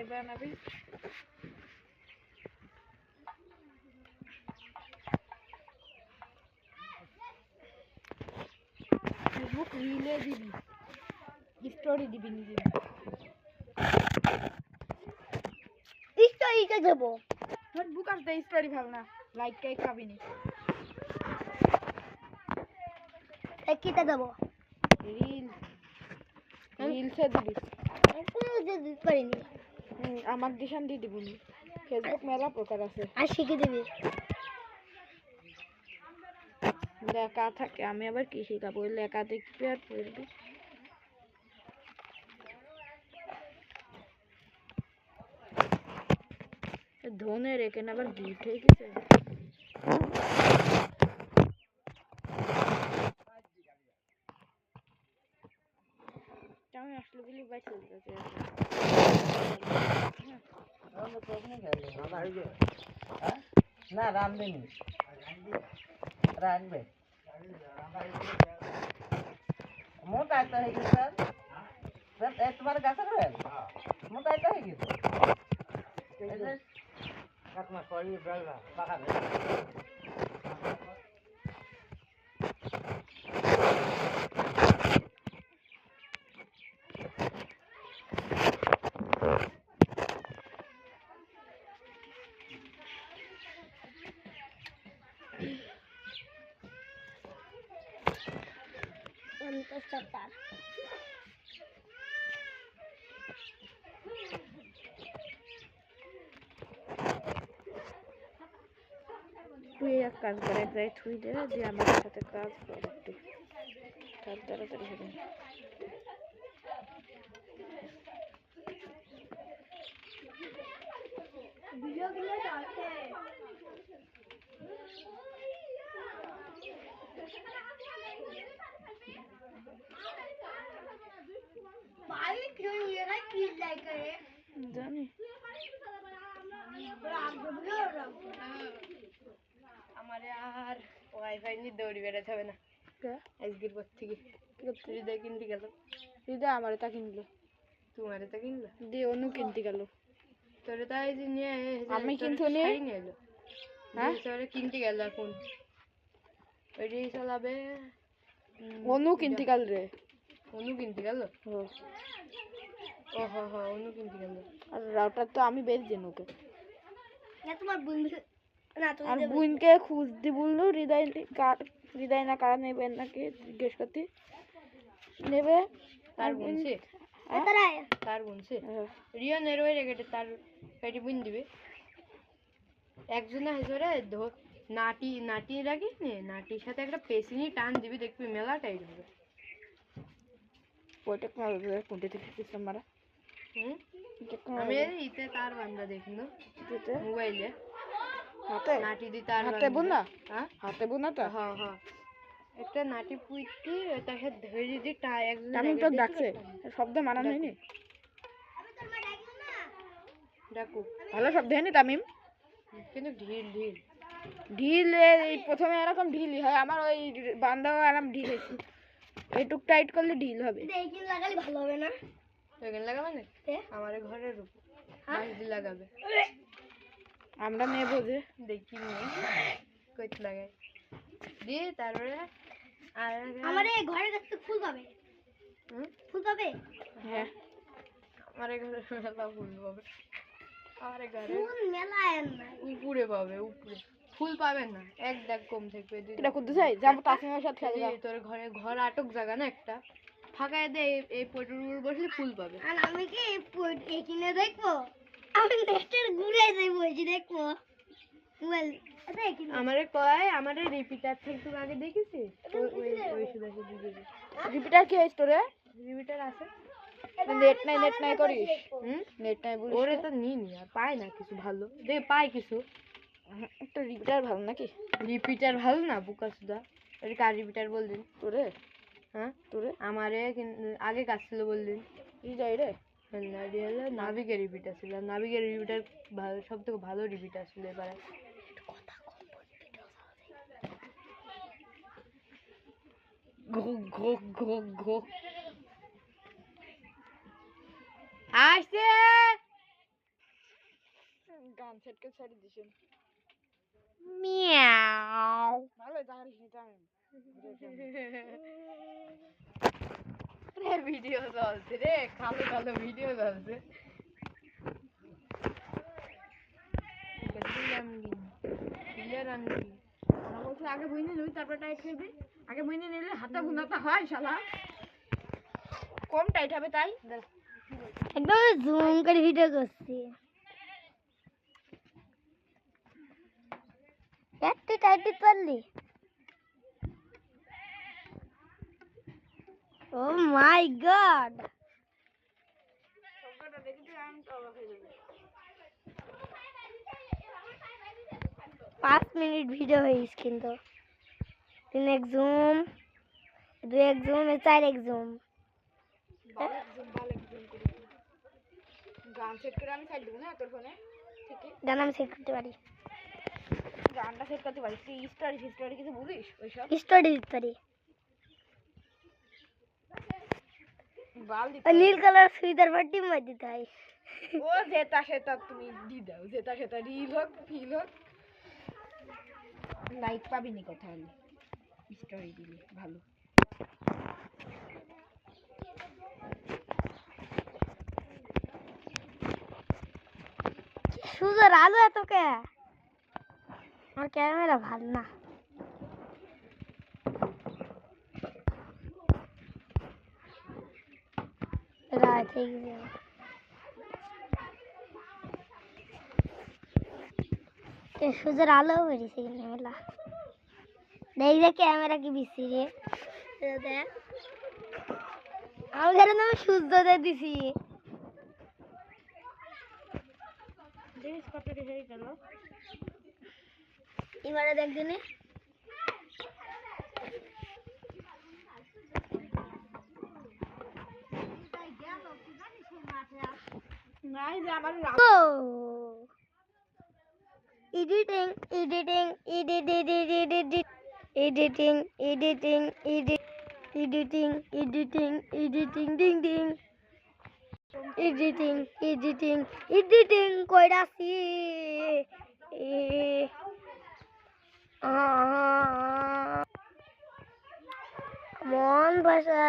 Live বানাবি Facebook relay দিবি story দিবি নিজে স্টোরিতে দেবো ফেসবুক আর দে স্টোরি ভালো না লাইক কে খাবি নি কিটা দেবো রিলসে দিবি কোনো দিতে পারিনি আমার দিশান দিয়ে দিবি ফেসবুক মেলা প্রকার আছে আর শিখে দিবি লেখা থাকে আমি আবার কি শিখাবো ওই লেখা দেখবি আর পড়বি ধনের এখানে আবার গিট হয়ে গেছে আমি আসলে বলি বাই চলতেছে না রাঁধবে নি রাঁধবে মোটাই তো হয়ে গেছে স্যার তোমার গাছের হয়ে মোটাই তো হয়ে গেছে কাকমা করি বেলা পাকাবে তুই এক কাজ করে এক জায়গায় থুই দে যে আমার সাথে কাজ কর একটু তাড়াতাড়ি হবে ভিডিওগুলো আছে ভাই কেউ এরা কি লাইক করে জানি আমারে আর ওয়াইফাই নিয়ে দৌড়ি বেড়াতে হবে না আজকের পর থেকে হৃদয় কিনতে গেল হৃদয় আমার তা কিনলো তোমারে তো কিনলো দিয়ে অন্য কিনতে গেল তোরে তাই যে নিয়ে আমি কিন্তু নিয়ে এলো হ্যাঁ তোরে কিনতে গেল এখন ওইটাই চালাবে অনু কিনতে গেল রে অনু কিনতে গেল ও ও হো হো অনু কিনতে গেল আর রাউটার তো আমি বেচ দিন ওকে না তোমার বোন না তুমি আর বোনকে খুঁজতে বললো হৃদয় না কারা নেবে নাকি জিজ্ঞেস করতে নেবে তার বোনছে তার বোনছে রিয়া নেরোয় রেখে তার পেটি বুন দিবে একজন হেসরে নাটি নাটি রাখিস নে নাটির সাথে একটা পেসিনি টান দিবি দেখবি মেলা টাইট হবে ওইটা কোনটা থেকে সিস্টেম মারা আমি ইতে তার বান্ধা দেখলো মোবাইলে হাতে নাটি দি তার হাতে বুন না হ্যাঁ হাতে বুন না তো হ্যাঁ হ্যাঁ একটা নাটি পুইতি তাকে ধরে দি টা একজন আমি তো ডাকছে শব্দ মানানো হয়নি ডাকু ভালো শব্দ হয়নি তামিম কিন্তু ঢিল ঢিল ঢিল এই প্রথমে এরকম ঢিলই হয় আমার ওই বান্দাও আরাম ঢিল হয়েছে এইটুক টাইট করলে ঢিল হবে এইখানে লাগালে ভালো হবে না এখানে লাগাবে না আমার ঘরের উপর মাঝদি লাগাবে আমরা নেবো যে দেখি নিয়ে কইতে লাগাই দিয়ে তারপরে আর আমার এই ঘরের কাছে ফুল পাবে ফুল পাবে হ্যাঁ আমার ঘরে মেলা ফুল পাবে আমার ঘরে ফুল মেলায় না উপরে পাবে উপরে ফুল পাবেন না এক দাগ কম থাকবে এটা করতে চাই যাবো তাসমিমের সাথে খেলবো তোর ঘরে ঘর আটক জায়গা না একটা ফাঁকায় দে এই পটুর উপর বসলে ফুল পাবে আর আমি কি এখানে দেখবো আমি নেটের ঘুরে যাই বলছি দেখবো মোবাইল এটা এখানে আমারে কয় আমারে রিপিটার থেকে আগে দেখেছিস ওই সুদা সুদি দিবি রিপিটার কি হয়েছে তোরে রিপিটার আছে নেট নাই করিস নেট নাই বলিস ওরে তো নি আর পায় না কিছু ভালো দে পায় কিছু একটা রিপিটার ভালো নাকি রিপিটার ভালো না বুকা সুদা ওরে কার রিপিটার বলদিন তোরে হ্যাঁ তোরে আমারে আগে কাজ ছিল বলদিন হৃদয় রে হলো নাবিকের রিপিটার ছিল নাবিকের রিপিটার ভালো সব থেকে ভালো রিপিটার ছিল এবারে ঘো ঘো ঘো ঘো আসছে গান সেট করে ছেড়ে দিছেন মিয়াও ভালো তাহলে হিটাম রে ভিডিও চলছে রে, কালো কালো ভিডিও চলছে। আমার বলছে আগে বুঝে নিবি তারপর টাইট করবি আগে বুঝে নিলে হাতে বুনাতে হয় শালা কম টাইট হবে তাই একদম জুম করে ভিডিও করছি একটু টাইট পারলি ও মাই গড 5 মিনিট ভিডিও হয়েছে কিন্তু 3 এক জুম 2 এক জুম 4 এক জুম গান সেট করে আমি ছাড় দেবো না তোর ফোনে ঠিক গান আমি সেট করতে পারি গানটা সেট করতে পারিস তুই স্টোরি কিছু বুঝিস ওইসব স্টোরি দিতে পারি বাল দিতে আর নীল কালার সুইদার পাটি মার দিতে হয় ও যেটা সেটা তুমি দি দাও যেটা সেটা রিল হোক ফিল হোক লাইক পাবি নি কথা হলে স্টোরি দিলে ভালো সুন্দর আলো এত কে আমার ক্যামেরা ভালো না রাত হয়ে গেছে সুন্দর আলো বেরিয়েছে কিন্তু মেলা দেখ দেখ ক্যামেরা কি বিসি রে দেখ আমার ঘরে আমি সূর্য দিয়ে দিছি দেখিস কত হয়ে গেল এবারে দেখ দিনে নাই যে আমার editing editing editing editing editing editing editing editing ডিং ডিং এডিটিং এডিটিং এডিটিং কইরাছি মন ভাষা